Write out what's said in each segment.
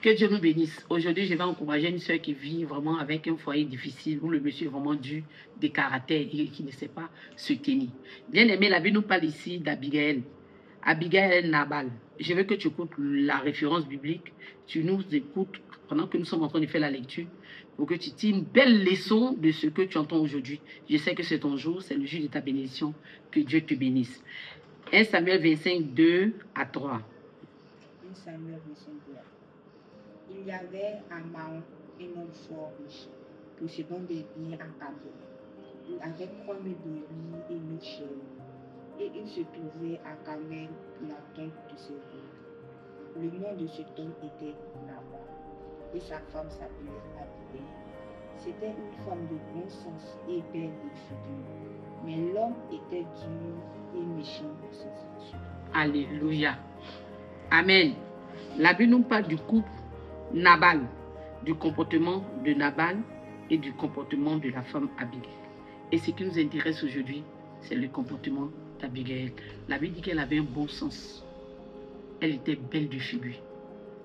Que Dieu nous bénisse. Aujourd'hui, je vais encourager une soeur qui vit vraiment avec un foyer difficile, où le monsieur est vraiment dur de caractère et qui ne sait pas se tenir. Bien aimé, la Bible nous parle ici d'Abigail. Abigail Nabal. Je veux que tu écoutes la référence biblique. Tu nous écoutes pendant que nous sommes en train de faire la lecture pour que tu tires une belle leçon de ce que tu entends aujourd'hui. Je sais que c'est ton jour, c'est le jour de ta bénédiction. Que Dieu te bénisse. 1 Samuel 25, 2 à 3. 1 Samuel 25, 2 à 3. Il y avait à Maon un homme fort riche, possédant des biens à Carmel. Il avait 3000 brebis et 1000 chèvres. Et il se trouvait à Carmel pour la tente de ses brebis. Le nom de cet homme était Nabal, et sa femme s'appelait Abigail. C'était une femme de bon sens et belle de figure, mais l'homme était dur et méchant dans ses actions. Alléluia. Amen. La Bible nous parle du couple Nabal, du comportement de Nabal et du comportement de la femme Abigail. Et ce qui nous intéresse aujourd'hui, c'est le comportement d'Abigail. La Bible dit qu'elle avait un bon sens. Elle était belle de figure.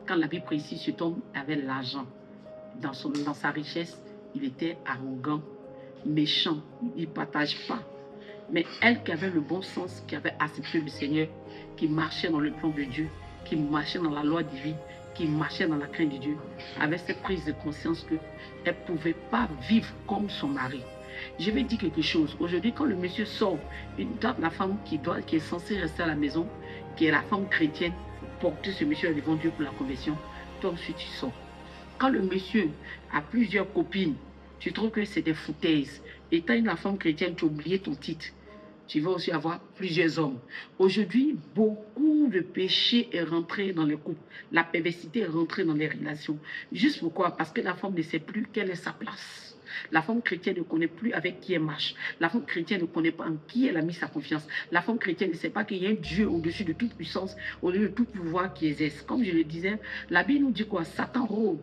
Quand la Bible précise, cet homme avait l'argent. Dans sa richesse, il était arrogant, méchant, il ne partage pas. Mais elle qui avait le bon sens, qui avait accepté le Seigneur, qui marchait dans le plan de Dieu, qui marchait dans la loi divine, qui marchait dans la crainte de Dieu, avait cette prise de conscience qu'elle ne pouvait pas vivre comme son mari. Je vais dire quelque chose. Aujourd'hui, quand le monsieur sort, la femme qui est censée rester à la maison, qui est la femme chrétienne, porter ce monsieur devant Dieu pour la conversion, toi ensuite tu sors. Quand le monsieur a plusieurs copines, tu trouves que c'est des foutaises. Étant une femme chrétienne, tu as oublié ton titre. Tu vas aussi avoir plusieurs hommes. Aujourd'hui, beaucoup de péché est rentré dans les couples. La perversité est rentrée dans les relations. Juste pourquoi? Parce que la femme ne sait plus quelle est sa place. La femme chrétienne ne connaît plus avec qui elle marche. La femme chrétienne ne connaît pas en qui elle a mis sa confiance. La femme chrétienne ne sait pas qu'il y a un Dieu au-dessus de toute puissance, au-dessus de tout pouvoir qui exerce. Comme je le disais, la Bible nous dit quoi? Satan rôde.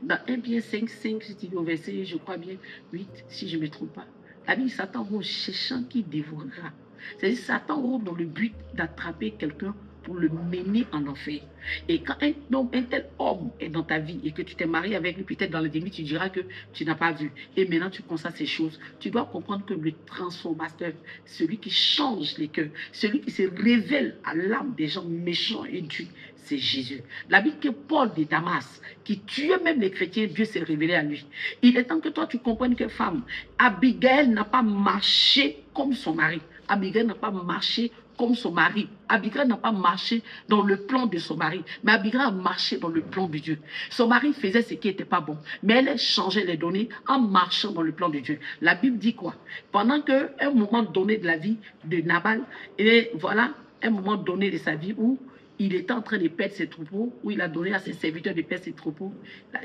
Dans 1 Pierre 5, 5, c'est au verset, je crois bien, 8, si je ne me trompe pas. La Bible, Satan rôde cherchant qui dévorera. C'est-à-dire Satan rôde dans le but d'attraper quelqu'un pour le mener en enfer. Et quand un tel homme est dans ta vie et que tu t'es marié avec lui, peut-être dans le début, tu diras que tu n'as pas vu. Et maintenant, tu constates ces choses. Tu dois comprendre que le transformateur, celui qui change les cœurs, celui qui se révèle à l'âme des gens méchants et durs, c'est Jésus. La Bible que Paul de Damas, qui tuait même les chrétiens, Dieu s'est révélé à lui. Il est temps que toi, tu comprennes que femme, Abigail n'a pas marché comme son mari. Abigail n'a pas marché comme son mari. Abigail n'a pas marché dans le plan de son mari, mais Abigail a marché dans le plan de Dieu. Son mari faisait ce qui n'était pas bon, mais elle changeait les données en marchant dans le plan de Dieu. La Bible dit quoi? Pendant qu'un moment donné de la vie de Nabal, et voilà, un moment donné de sa vie où il était en train de perdre ses troupeaux, où il a donné à ses serviteurs de perdre ses troupeaux.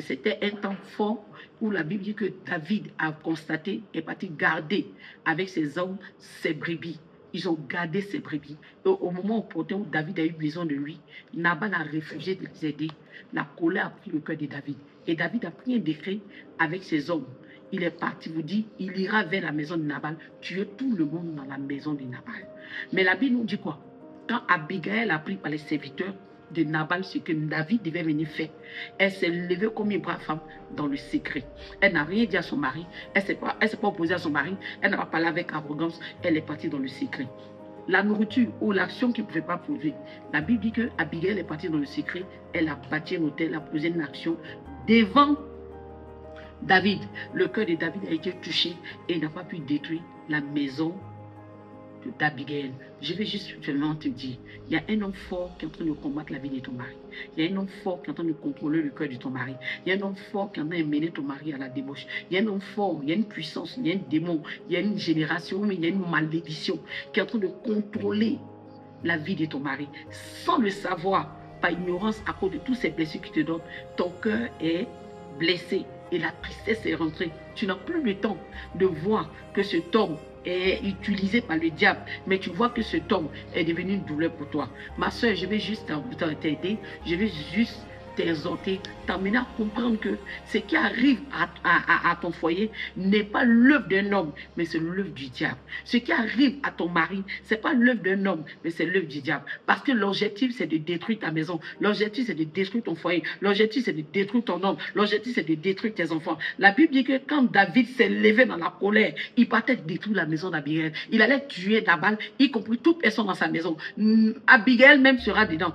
C'était un temps fort où la Bible dit que David a constaté, est parti garder avec ses hommes ses brebis. Ils ont gardé ses brebis. Et au moment opportun où David a eu besoin de lui, Nabal a refusé de les aider. La colère a pris le cœur de David. Et David a pris un décret avec ses hommes. Il est parti, vous dit, il ira vers la maison de Nabal, tuer tout le monde dans la maison de Nabal. Mais la Bible nous dit quoi? Quand Abigail a appris par les serviteurs de Nabal ce que David devait venir faire, elle s'est levée comme une brave femme dans le secret. Elle n'a rien dit à son mari, elle ne s'est pas opposée à son mari, elle n'a pas parlé avec arrogance, elle est partie dans le secret. La nourriture ou l'action qu'il ne pouvait pas poser, la Bible dit que Abigail est partie dans le secret, elle a bâti un hôtel, elle a posé une action devant David. Le cœur de David a été touché et il n'a pas pu détruire la maison d'Abigail. Je vais juste seulement te dire, il y a un homme fort qui est en train de combattre la vie de ton mari. Il y a un homme fort qui est en train de contrôler le cœur de ton mari. Il y a un homme fort qui est en train de mener ton mari à la débauche. Il y a un homme fort, il y a une puissance, il y a un démon, il y a une génération, mais il y a une malédiction qui est en train de contrôler la vie de ton mari. Sans le savoir, par ignorance, à cause de toutes ces blessures qu'il te donne, ton cœur est blessé et la tristesse est rentrée. Tu n'as plus le temps de voir que cet homme est utilisé par le diable, mais tu vois que cet homme est devenu une douleur pour toi. Ma soeur, je vais juste t'aider, je vais juste t'exhorter, t'amener à comprendre que ce qui arrive à ton foyer n'est pas l'œuvre d'un homme, mais c'est l'œuvre du diable. Ce qui arrive à ton mari, ce n'est pas l'œuvre d'un homme, mais c'est l'œuvre du diable. Parce que l'objectif, c'est de détruire ta maison. L'objectif, c'est de détruire ton foyer. L'objectif, c'est de détruire ton homme. L'objectif, c'est de détruire tes enfants. La Bible dit que quand David s'est levé dans la colère, il partait détruire la maison d'Abigail. Il allait tuer Nabal, y compris toute personne dans sa maison. Abigail même sera dedans.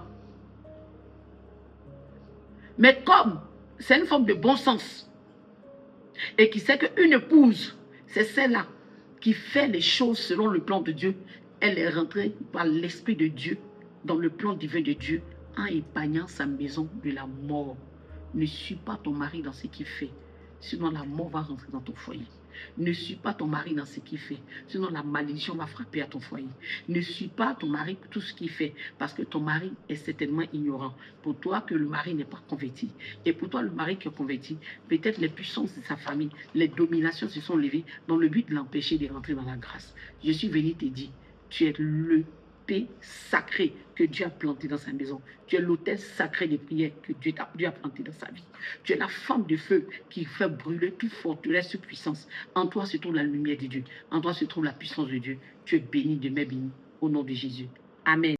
Mais comme c'est une forme de bon sens, et qui sait qu'une épouse, c'est celle-là qui fait les choses selon le plan de Dieu, elle est rentrée par l'Esprit de Dieu dans le plan divin de Dieu en épargnant sa maison de la mort. Ne suis pas ton mari dans ce qu'il fait, sinon la mort va rentrer dans ton foyer. Ne suis pas ton mari dans ce qu'il fait, sinon la malédiction va frapper à ton foyer. Ne suis pas ton mari pour tout ce qu'il fait, parce que ton mari est certainement ignorant. Pour toi que le mari n'est pas converti, et pour toi le mari qui est converti, peut-être les puissances de sa famille, les dominations se sont levées dans le but de l'empêcher de rentrer dans la grâce. Je suis venu te dire, tu es le paix sacré que Dieu a planté dans sa maison. Tu es l'autel sacré des prières que Dieu a planté dans sa vie. Tu es la femme de feu qui fait brûler toute forteresse, toute puissance. En toi se trouve la lumière de Dieu. En toi se trouve la puissance de Dieu. Tu es béni de mes bénis. Au nom de Jésus. Amen.